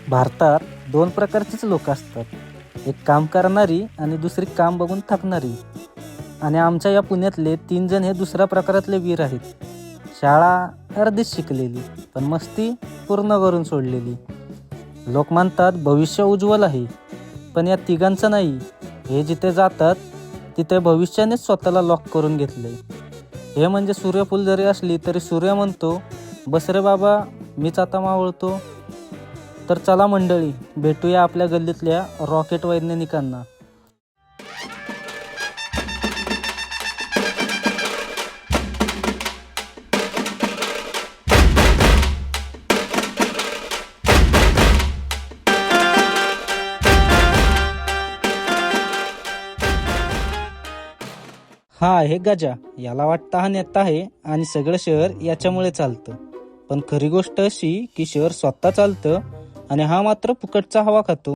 भारतात दोन प्रकारचीच लोक असतात, एक काम करणारी आणि दुसरी काम बघून थकणारी. आणि आमच्या या पुण्यातले 3 जण हे दुसऱ्या प्रकारातले वीर आहेत. शाळा अर्धीच शिकलेली पण मस्ती पूर्ण करून सोडलेली. लोक म्हणतात भविष्य उज्ज्वल आहे, पण या तिघांचं नाही. हे जिथे जातात तिथे भविष्यानेच स्वतःला लॉक करून घेतले. हे म्हणजे सूर्यफूल जरी असली तरी सूर्य म्हणतो, बस रे बाबा मीच आता मावळतो. तर चला मंडळी, भेटूया आपल्या गल्लीतल्या रॉकेट वैज्ञानिकांना. हा आहे गजा. याला वाटतं हा नेता आहे आणि सगळं शहर याच्यामुळे चालतं. पण खरी गोष्ट अशी की शहर स्वतः चालतं आणि हा मात्र फुकटचा हवा खातो.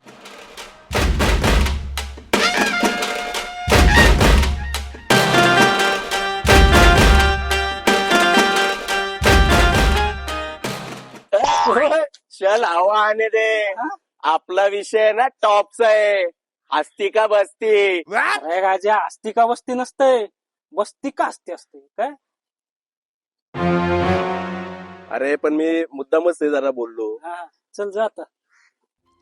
चल हवा आने दे. आपला विषय ना टॉपचा आहे. हस्ती का बसती. अरे राजा, असती का बसती नसते, बसती का असते असते काय. अरे पण मी मुद्दामच ते जरा बोललो. चल जा आता.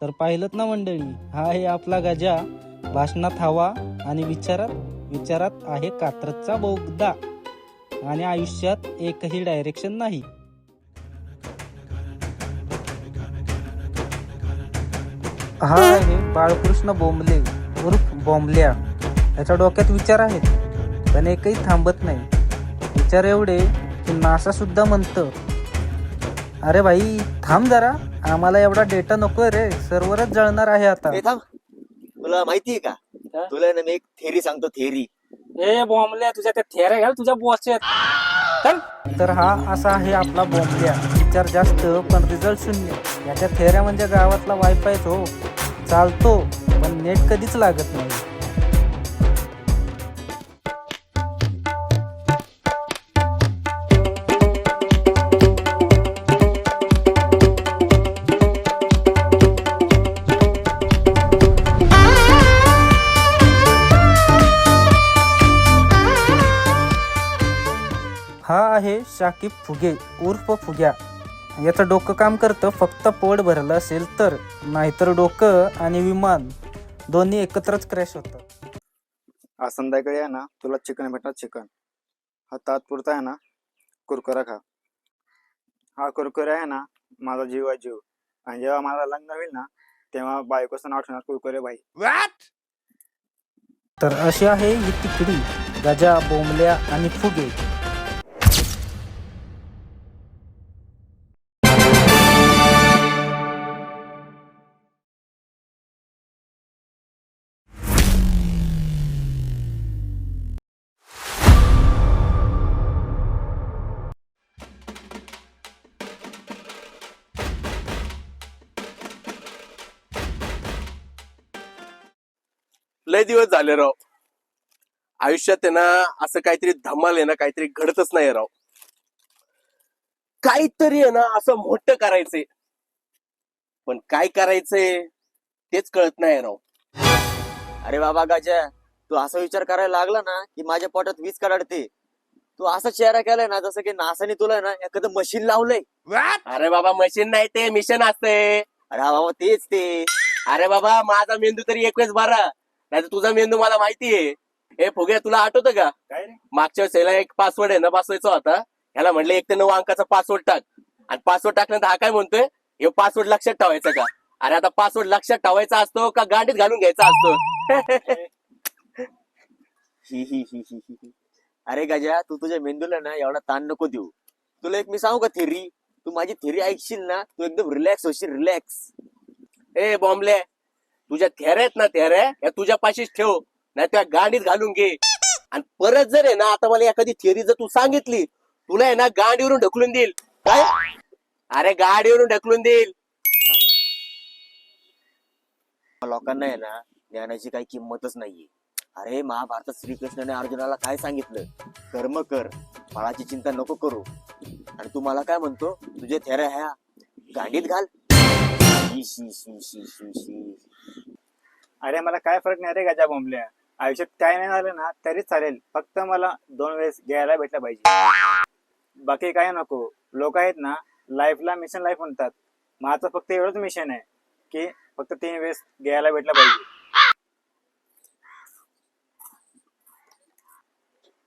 तर पाहिलंत ना मंडळी, हा आहे आपला गजा. भाषणात हवा आणि विचारात आहे कात्रजचा बोगदा. आणि आयुष्यात एकही डायरेक्शन नाही. हा आहे बाळकृष्ण बोंबले उर्फ बॉम्बल्या. त्याच्या डोक्यात विचार आहेत पण एकही थांबत नाही. विचार एवढे की नासा सुद्धा म्हणतं, अरे भाई थांब जरा, आम्हाला एवढा डेटा नकोय रे, सर्व्हरच जळणार आहे आता. ए थांब, तुला माहितीये का, तुला ना मी एक थेरी सांगतो. थेरी. ए बॉम्बल्या, तुझ्या त्या थेऱ्या घाल तुझ्या बॉसच्या. तर हा असा आहे आपला बॉम्बल्या. विचार जास्त पण रिझल्ट शून्य. याच्या थेऱ्या म्हणजे गावातला वायफायच हो. चालतो पण नेट कधीच लागत नाही. हा आहे शाकिब फुगे उर्फ फुग्या. याचं डोकं काम करतं फक्त पोट भरलं असेल तर, नाहीतर डोकं आणि विमान दोन्ही एकत्रच क्रॅश होतं. आज संध्याकाळी आहे ना तुला चिकन भेटणार. चिकन हा तात्पुरता आहे ना, कुरकुरा खा. हा कुरकुरा आहे ना माझा जीव आहे जीव. आणि जेव्हा माझा लग्न होईल ना तेव्हा बायकोचं नाव ठेवणार कुरकुरे बाई. तर अशी आहे ही तिकडी गजा, बोंबल्या आणि फुगे. लय दिवस झाले राव. आयुष्यात आहे ना असं काहीतरी धमाल आहे ना, काहीतरी घडतच नाही राव. काहीतरी आहे ना असं मोठं करायचंय, पण काय करायचंय तेच कळत नाही राव. अरे बाबा गाजा, तू असा विचार करायला लागला ना की माझ्या पोटात वीज कडाडते. तू असा चेहरा केलाय ना जसं की नासाने तुला ना एखादं मशीन लावलंय. अरे बाबा मशीन नाही, ते मिशन असते. अरे हा बाबा तेच ते. अरे बाबा माझा मेंदू तरी एकवेळेस बारा, नाही तर तुझा मेंदू मला माहितीये. हे फुग्या, तुला आठवतं का मागच्या वेळेस एक पासवर्ड आहे ना बसवायचा होता. ह्याला म्हटलं 1 ते 9 अंकाचा पासवर्ड टाक, आणि पासवर्ड टाकल्यानंतर हा काय म्हणतोय, हे पासवर्ड लक्षात ठेवायचा का. अरे आता पासवर्ड लक्षात ठेवायचा असतो का गांडीत घालून घ्यायचा असतो. ही ही ही ही ही. अरे गाजा, तू तुझ्या मेंदूला ना एवढा ताण नको देऊ. तुला एक मी सांगू का थेरी, तू माझी थेरी ऐकशील ना तू एकदम रिलॅक्स होशील. रिलॅक्स. ए बॉम्बले, तुझ्या थेऱ्या आहेत ना, थेऱ्या या तुझ्या पाशीच ठेव, नाही त्या गांडीत घालून घे. आणि परत जर आहे ना आता मला एखादी थेरी जर तू सांगितली, तुला आहे ना गांडीवरून ढकलून देईल. काय? अरे गाडीवरून ढकलून देईल. लोकांना आहे ना ज्ञानाची काही किंमतच नाहीये. अरे महाभारतात श्रीकृष्णाने अर्जुनाला काय सांगितलं, कर्म कर, फळाची चिंता नको करू. आणि तू मला काय म्हणतो, तुझे थेऱ्या ह्या गांडीत घाल. शी शी शी शी शी शी. अरे मला काय फरक नाही रे गजा बोंबल्या. आयुष्यात काय नाही झालं ना तरी चालेल, फक्त मला 2 वेळेस घ्यायला भेटलं पाहिजे. बाकी काय नको. लोक आहेत ना, लाईफला मिशन लाईफ म्हणतात. माझं फक्त एवढंच मिशन आहे की फक्त 3 वेळेस घ्यायला भेटलं पाहिजे.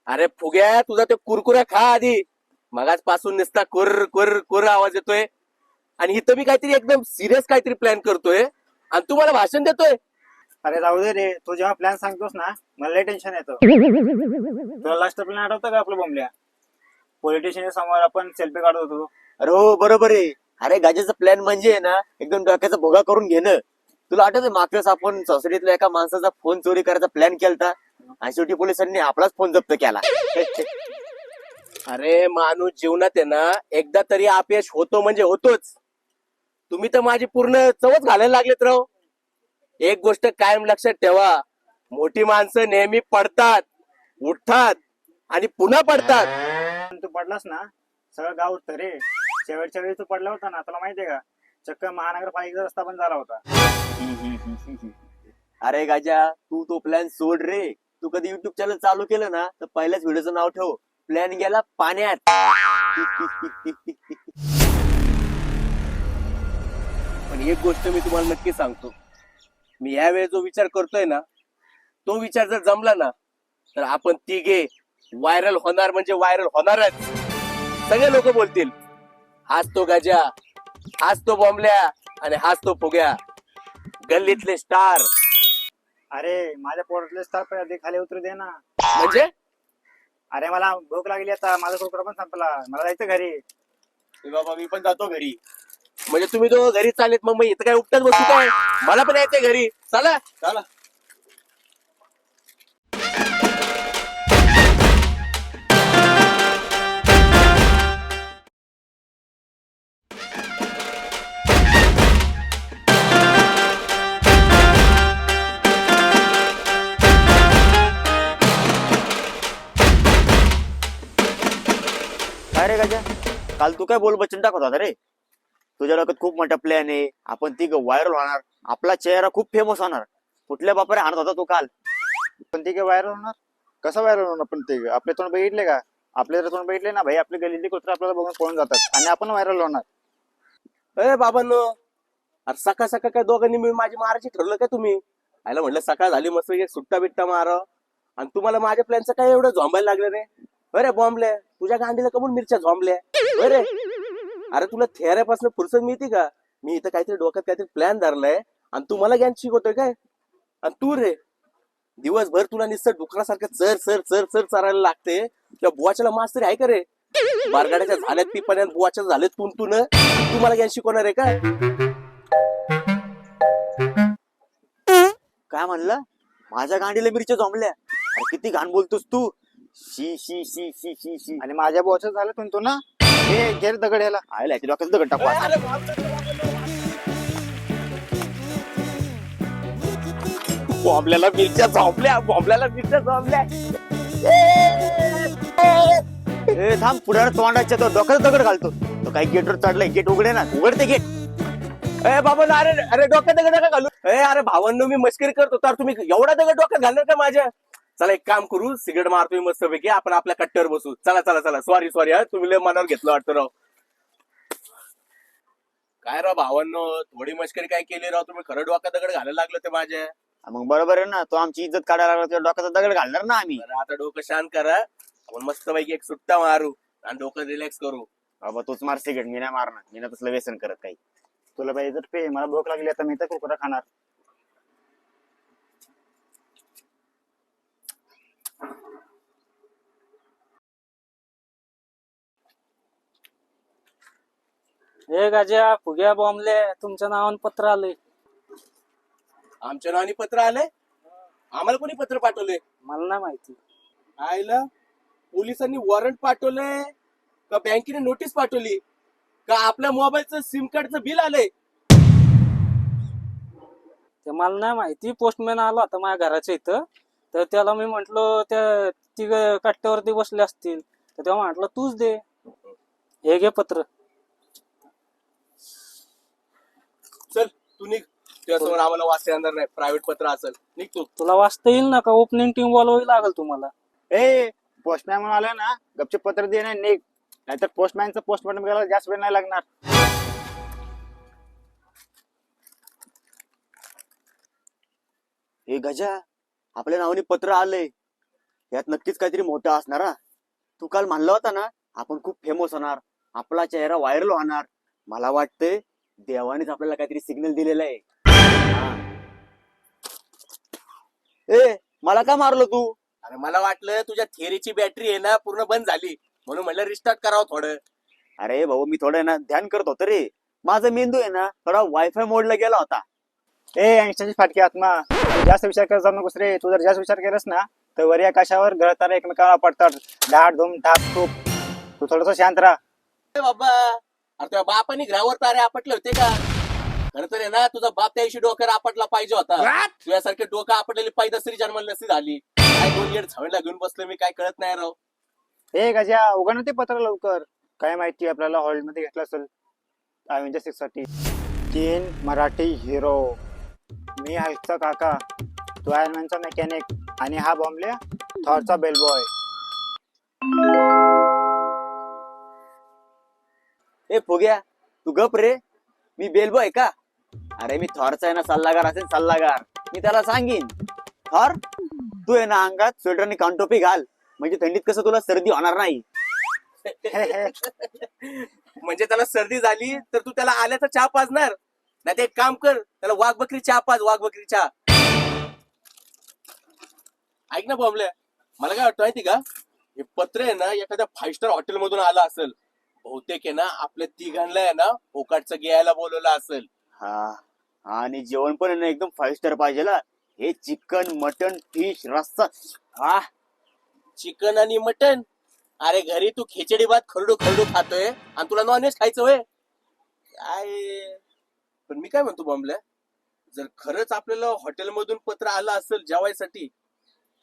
अरे फुग्या, तुझा ते कुरकुरा खा आधी. मगाच पासून नुसता कुर कुर कुर आवाज येतोय आणि इथं मी काहीतरी एकदम सिरियस काहीतरी प्लॅन करतोय आणि तू मला भाषण देतोय. अरे जाऊ दे रे, तू जेव्हा प्लॅन सांगतोस ना मला लय टेन्शन येतं. तुला लास्ट प्लॅन आठवतं का आपलं बोंबल्या? पॉलिटिशियन समोर आपण सेल्फी काढत होतो. अरे हो बरोबर आहे. अरे गाजेचा प्लॅन म्हणजे आहे ना एकदम डोक्याचा भोगा करून घेणं. तुला आठवतं मागच्याच आपण सोसायटीतल्या एका माणसाचा फोन चोरी करायचा प्लॅन केलता आणि शेवटी पोलिसांनी आपलाच फोन जप्त केला. अरे माणूस जीवनात आहे ना एकदा तरी अपयश होतो म्हणजे होतोच. तुम्ही तर माझी पूर्ण चवच घालायला लागलेत राव. एक गोष्ट कायम लक्षात ठेवा, मोठी माणसं नेहमी पडतात, उठतात आणि पुन्हा पडतात. पण तू पडलास ना सगळं गाव उठतं रे. शेवटच्या वेळी तू पडला होता ना, तुला माहितीये का, चक्क महानगरपालिकेचा रस्ता पण झाला होता. अरे गाजा तू तो प्लॅन सोड रे. तू कधी युट्यूब चॅनल चालू केलं ना तर पहिल्याच व्हिडिओचं नाव ठेव, प्लॅन गेला पाण्यात. पण एक गोष्ट मी तुम्हाला नक्की सांगतो, मी यावेळेस जो विचार करतोय ना तो विचार जर जमला ना तर आपण तिघे व्हायरल होणार म्हणजे व्हायरल होणारच. सगळे लोक बोलतील हाच तो गजा, हाच तो बॉम्बल्या आणि हाच तो फुग्या, गल्लीतले स्टार. अरे माझ्या पोटातले स्टार आधी खाली उतरू दे ना. म्हणजे अरे मला भूक लागली आता, माझा कुरकुरा पण संपला, मला जायचं घरी. ए बाबा मी पण जातो घरी. म्हणजे तुम्ही दोघं घरी चालेत, मग इथं काय उपटत बसू काय? मला पण यायचंय घरी. चला चला. काय रे गाजा, काल तू काय बोल बच्चन टाकत होता रे. तुझ्या डोक्यात खूप मोठा प्लॅन आहे, आपण ती व्हायरल होणार, आपला चेहरा खूप फेमस होणार. कुठल्या बापारे आणत होता तू काल? पण ते काय व्हायरल होणार? कसं व्हायरल होणार? पण ते आपले तोंड बघितले का? आपले जर तोंड बघितले ना भाई, आपले गल्लीतले कुत्रे आपल्याला बघून पळून जातात आणि आपण व्हायरल होणार. ए बाबांनो, अरे सकाळ सकाळ काय दोघांनी मिळून माझी मारायची ठरलं काय तुम्ही? आयला म्हटलं सकाळ झाली मस्त एक सुट्टा बिट्टा मारा आणि तुम्हाला माझ्या प्लॅनचं काय एवढं झोंबायला लागलं रे? अरे बॉम्बले, तुझ्या गांडीला कमून मिरच्या झोंबल्या अरे? अरे तुला थेऱ्यापासून फुरसत मिळते का? मी इथं काहीतरी डोक्यात काहीतरी प्लॅन धरलाय आणि तू मला ज्ञान शिकवतोय काय? आणि तू रे दिवसभर तुला नुसतं डुकरासारखं चर चर चर चर चारायला लागते. त्या बुवाच्याला मास तरी आहे का रे? बारगाड्याच्या झाल्यात पिपाण्यात, बुवाच्या झाल्यात तुंतून, तू मला ज्ञान शिकवणार आहे काय? काय म्हणलं? माझ्या गांडीला मिरच्या जमल्या? अरे किती घाण बोलतोस तू. शी शी शी शी शी शी. आणि माझ्या बॉसच झालं तू ना, हे गेर दगड ह्याला. आयला याच्या डोक्यात दगड टाकू आता. बॉम्बल्याला मिरच्या झोंबल्या, बॉम्बल्याला मिरच्या झोंबल्या. ए थांब, पुढे तोंडाच्या तो डोक्यात दगड घालतो. तो काही गेटवर चढलाय, गेट उघडे ना, उघडते गेट. ए बाबा, अरे अरे डोक्यात दगड नका घालू. ए अरे भावांनो, मी मस्करी करतो तर तुम्ही एवढा दगड डोक्यात घालणार का माझ्या? चला एक काम करू, सिगरेट मारतोय मस्त पैकी, आपण आपल्या कट्ट्यावर बसू. चला चला चला. सॉरी सॉरी, हा तुम्ही लय मनावर घेतलं वाटतं राव. काय राव भावांनो, थोडी मस्करी काय केली राव तुम्ही? खरं डोक्यात दगड घालायला लागलं ते माझ्या. मग बरोबर आहे ना, तो आमची इज्जत काढायला लागला, त्या डोक्याचा दगड घालणार ना आम्ही. बरं, आता डोकं शांत करा, आपण मस्त पैकी एक सुट्टा मारू आणि डोकं रिलॅक्स करू. बाबा तूच मार सिगरेट, मी नाही मारणार. मी ना तसलं व्यसन करत काही. तुला पाहिजे तर पे, मला भूक लागली आता, मी तर कुरकुरा खाणार. हे गाज्या, फुग्या, बॉम्बले, तुमच्या नावानं पत्र आलंय. आमच्या नावाने पत्र आलंय? आम्हाला कोणी पत्र पाठवले? मला नाही माहिती. आयला, पोलिसांनी वॉरंट पाठवलंय का बँकेने नोटीस पाठवली का आपल्या मोबाईलचं सिम कार्डचं बिल आलंय? ते मला नाही माहिती. पोस्टमॅन आला होता माझ्या घराच्या इथं, तर त्याला मी म्हंटलो त्या तिघ कट्ट्यावरती बसले असतील, तर तेव्हा म्हटलं तूच दे, हे घे पत्र. चल तू निघ, तुझ्यासमोर आम्हाला वाचता येणार नाही, प्रायव्हेट पत्र असेल, निघ तू. तुला वाचता येईल ना का ओपनिंग टीम बोलवावी लागेल तुम्हाला? ए पोस्टमॅन म्हणून आलं ना, गपचे पत्र दे ना निघ, नाहीतर पोस्टमॅनचं पोस्टमॉर्टम करायला जास्त वेळ नाही लागणार. हे गजा, आपल्या नावाने पत्र आलंय, यात नक्कीच काहीतरी मोठं असणार हा. तू काल म्हणला होता ना आपण खूप फेमस होणार, आपला चेहरा व्हायरल होणार. मला वाटतंय देवानेच आपल्याला काहीतरी सिग्नल दिलेला आहे. हा. ए मला का मारलं तू? अरे मला वाटलं तुझ्या थिअरीची बॅटरी आहे ना पूर्ण बंद झाली, म्हणून म्हणलं रिस्टार्ट करावं थोडं. अरे भाऊ मी थोडं ना ध्यान करत होतो रे, माझा मेंदू आहे ना थोडा वायफाय मोडला गेला होता. ए अंगशाची फाटकी आत्मा, तू जास्त विचार करत जाऊ नकोस रे. तू जर जास्त विचार केलास ना तर वर आकाशावर गळताना एकमेकांना पडतात, धाड धूम धाप खूप. तू थोडस शांत राहा. ए बाबा, अरे तुझ्या बापाने ग्रावर तारे आपटले होते का? खरं तर आहे ना तुझा बाप त्या दिवशी डोक्यावर आपटला पाहिजे होता. तुझ्यासारखे डोकं आपटलेली पैदासरी जन्माला नसती झाली. काय 2 येड झावणला घेऊन बसलो मी, काय कळत नाही राव. ए गजा, उघड ते पत्र लवकर. काय माहिती आपल्याला हॉलमध्ये घेतलं असेल अव्हेंजर 6 साठी. 3 मराठी हिरो, मी हल्कचा काका, तो आयर्नमॅनचा मेकॅनिक, आणि हा बॉम्बले थॉरचा बेलबॉय. ए फुग्या, तू गप रे, मी बेलबॉय का? अरे मी थॉरचा आहे ना सल्लागार असेल, सल्लागार. मी त्याला सांगेन, थॉर तू आहे ना अंगात स्वेटर आणि कानटोपी घाल, म्हणजे थंडीत कसं तुला सर्दी होणार नाही. म्हणजे त्याला सर्दी झाली तर तू त्याला आल्याचा चहा पाजणार? नाही ते एक काम कर, त्याला वाघ बकरी चहा पाज, वाघ बकरी चहा. ऐक ना बॉम्बल्या, मला काय वाटतं माहिती का, हे पत्र आहे ना एखाद्या 5 स्टार हॉटेल मधून आलं असेल. बहुतेक आहे ना आपल्या तिघांना आहे ना फोकाटचं घ्यायला बोलवलं असेल. हा, आणि जेवण पण आहे ना एकदम 5 स्टार पाहिजे ना. हे चिकन मटन फिश रस्सा. हा, चिकन आणि मटन? अरे घरी तू खिचडी भात खरडू खरडू खातोय आणि तुला नॉनव्हेज खायचं होय? काय पण मी काय म्हणतो बॉम्बल्या, जर खरंच आपल्याला हॉटेलमधून पत्र आलं असेल जेवायसाठी,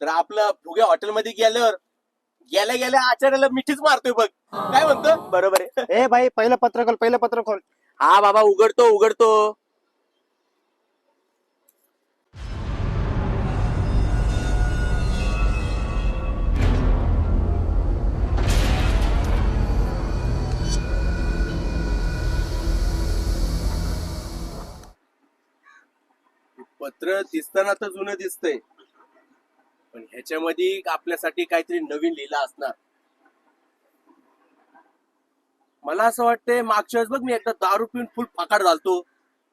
तर आपलं फुग्या हॉटेलमध्ये गेल्यावर गेल्या गेल्या आचार्याला मिठीच मारतोय बघ. काय म्हणतो? बरोबर आहे. ए भाई, पहिलं पत्र खोल, पहिलं पत्र खोल. हा बाबा, उघडतो उघडतो. पत्र दिसताना तर जुनं दिसतंय, पण ह्याच्यामध्ये आपल्यासाठी काहीतरी नवीन लिहिलं असणार. मला असं वाटतंय मागच्या वेळेस बघ मी एकदा दारू पिऊन फुल फाकाड घालतो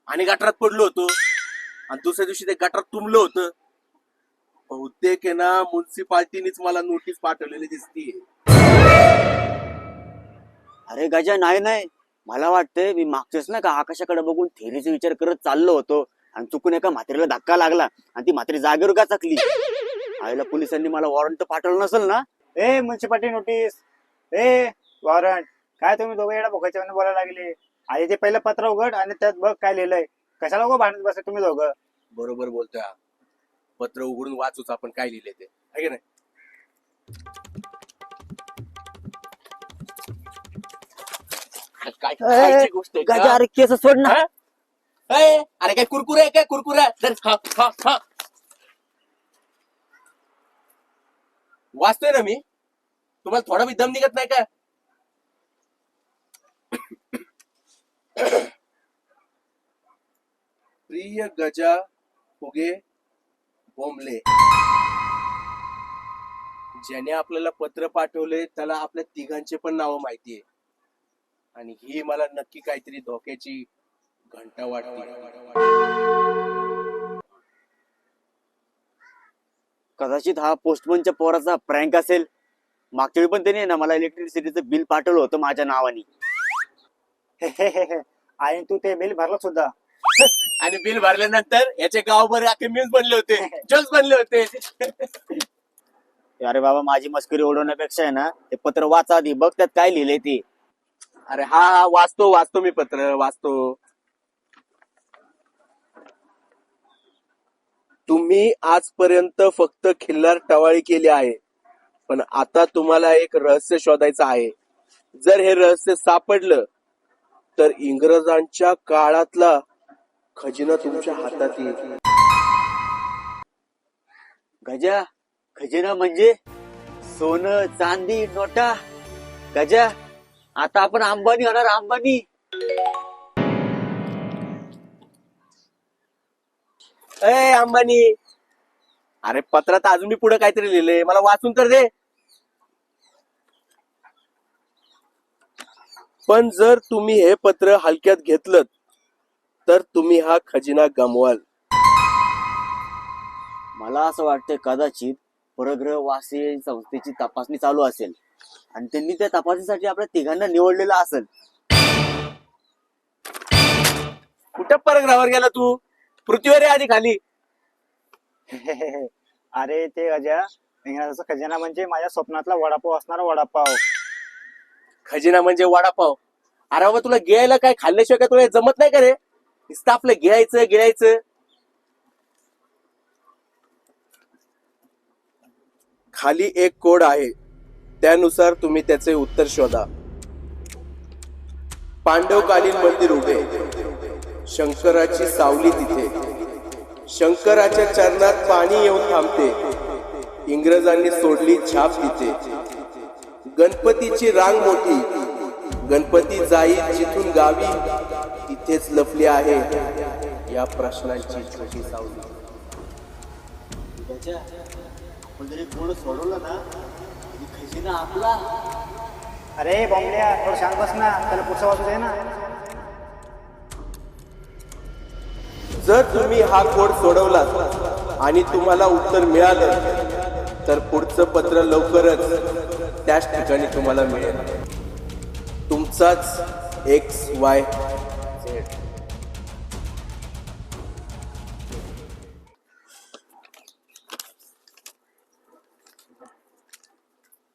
आणि गटारात पडलो होतो, आणि दुसऱ्या दिवशी ते गटारात तुंबलं होतं. बहुतेक आहे ना म्युन्सिपाल्टीनेच मला नोटीस पाठवलेली दिसतीये. अरे गजा, नाही नाही, मला वाटतंय मी मागच्याच ना का आकाशाकडे बघून थेरीचा विचार करत चाललो होतो, आणि चुकून एका म्हात्रीला धक्का लागला आणि ती म्हात्री जागेवर का चकली. आईला पोलिसांनी मला वॉरंट तर पाठवलं नसेल ना. ए म्युन्सिपाल्टी नोटीस, ए वॉरंट, काय तुम्ही दोघं एवढा भोकाच्या बोलायला लागले? आधी ते पहिलं पत्र उघड आणि त्यात बघ काय लिहिलंय. कशाला उघड भांडत बसले तुम्ही दोघं? बरोबर बोलतोय हा. पत्र उघडून वाचूच आपण काय लिहिले ते, है की नाही? काय खायची गोष्ट आहे गजा का? अरे केस सोड ना. हा? ए, अरे काय कुरकुरे आहे काय? कुरकुरा धर, खा खा खा. वाचतोय ना मी, तुम्हाला थोडा बी दम निघत नाही का? प्रिय गजा फुगे बोंबले, ज्याने आपल्याला पत्र पाठवले त्याला आपल्या तिघांचे पण नाव माहितीये, आणि ही मला नक्की काहीतरी धोक्याची घंटा वाटते. कदाचित हा पोस्टमनच्या पोराचा प्रँक असेल. मागच्या वेळी पण त्याने ना मला इलेक्ट्रिसिटीचं बिल पाठवलं होतं माझ्या नावाने. आणि तू ते बिल भरलं सुद्धा. आणि बिल भरल्यानंतर याचे गावभर अख्खे मीम्स बनले होते, जोक्स बनले होते. अरे बाबा, माझी मस्करी उडवण्यापेक्षा आहे ना ते पत्र वाचा आधी, बघ त्यात काय लिहिलंय ते. अरे हा हा, वाचतो वाचतो, मी पत्र वाचतो. तुम्ही आजपर्यंत फक्त खिल्लार टवाळी केली आहे, पण आता तुम्हाला एक रहस्य शोधायचं आहे. जर हे रहस्य सापडलं तर इंग्रजांच्या काळातला खजिना तुमच्या हातात येईल. गजा, खजिना म्हणजे सोनं चांदी नोटा. गजा, आता आपण अंबानी होणार, अंबानी. ए अंबानी, अरे पत्रात अजून मी पुढे काहीतरी लिहिलंय, मला वाचून तर दे. पण जर तुम्ही हे पत्र हलक्यात घेतलं तर तुम्ही हा खजिना गमवाल. मला असं वाटतंय कदाचित परग्रहवासी संस्थेची तपासणी चालू असेल आणि त्यांनी त्या तपासणीसाठी आपल्या तिघांना निवडलेलं असेल. कुठं परग्रहावर गेला तू? पृथ्वीवर आहे आधी खाली. अरे ते गजा, इंग्रजाचा खजिना म्हणजे माझ्या स्वप्नातला वडापाव असणारा वडापाव. खजिना म्हणजे वडापाव? अरे बाबा, तुला गिळायला काय खाल्ल्याशिवाय काय तुला जमत नाही का रे? नुसतं आपलं गिळायचं गिळायचं. खाली एक कोड आहे, त्यानुसार तुम्ही त्याचे उत्तर शोधा. पांडवकालीन मंदिर उभे, शंकराची सावली तिथे, शंकराच्या चरणात पाणी येऊन थांबते, इंग्रजांनी सोडली छाप तिथे, गणपतीची रांग मोठी, गणपती जाई जिथून गावी, तिथेच लपली आहे या प्रश्नांची छोटी सावली. आपण जरी कोण सोडवलं ना, खजिना आपला. अरे बॉम्बल्या, थोडं शांत बस ना, त्याला पुढचा वाचू दे ना. जर तुम्ही हा कोड सोडवलात आणि तुम्हाला उत्तर मिळालं तर पुढचं पत्र लवकरच त्याच ठिकाणी तुम्हाला मिळेल. तुमचाच XYZ.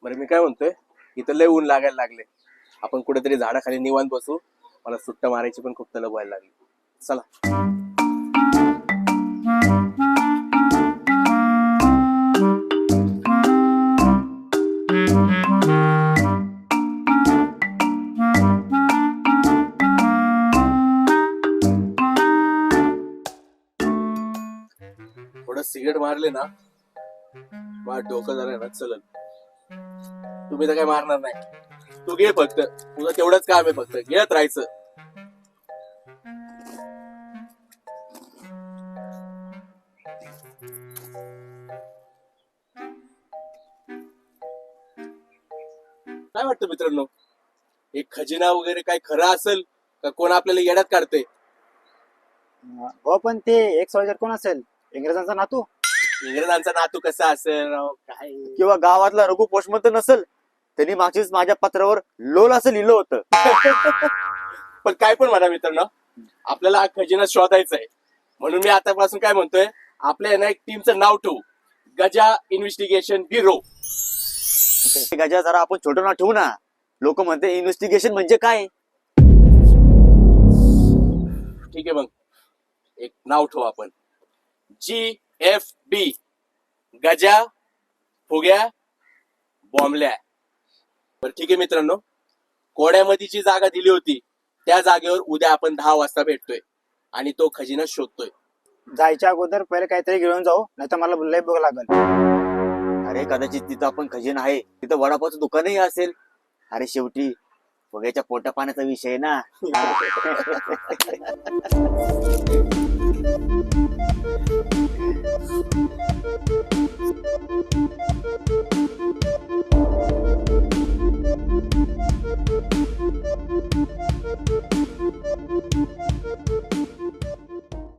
बरं, मी काय म्हणतोय, इथं लय ऊन लागायला लागले, आपण कुठेतरी झाडाखाली निवांत बसू. मला सुट्टा मारायची पण खूप तलब व्हायला लागली. चला. थोडं सिगरेट मारले ना, माझं डोकं जरा ना चलन. तुम्ही तर काय मारणार नाही. तू घे फक्त, तुझं तेवढंच काम आहे, फक्त घेत राहायचं. काय वाटतं मित्रांनो, एक खजिना वगैरे काय खरं असेल का कोण आपल्याला येड्यात काढते? हो, पण ते एक सोल्जर कोण असेल? इंग्रजांचा नातू? इंग्रजांचा नातू कसा असेल राव, काय? किंवा गावातला रघु पोषमंत नसेल, त्यांनी मागचीच माझ्या पत्रावर लोल असं लिहिलं होतं. पण काय पण म्हणा मित्रांनो, आपल्याला हा खजिना शोधायचा आहे. म्हणून मी आतापासून काय म्हणतोय, आपल्या ना एक टीमचं नाव ठेवू, गजा इन्व्हेस्टिगेशन ब्युरो. गजा, जरा आपण छोटं नाव ठेवू ना. लोक म्हणते इन्व्हेस्टिगेशन म्हणजे काय. ठीक आहे, मग एक नाव ठेवू आपण, GFB, गजा फुग्या बॉम्बल्या. बरं ठीक आहे मित्रांनो, कोड्यामध्ये जी जागा दिली होती त्या जागेवर उद्या आपण 10 वाजता भेटतोय आणि तो खजिना शोधतोय. जायच्या अगोदर पहिले काहीतरी घेऊन जाऊ, नाही तर मला लय भूक लागल. अरे कदाचित तिथं आपण खजिना आहे, तिथं वडापावचं दुकानही असेल. अरे शेवटी फुग्याच्या पोटा पाण्याचा विषय ना.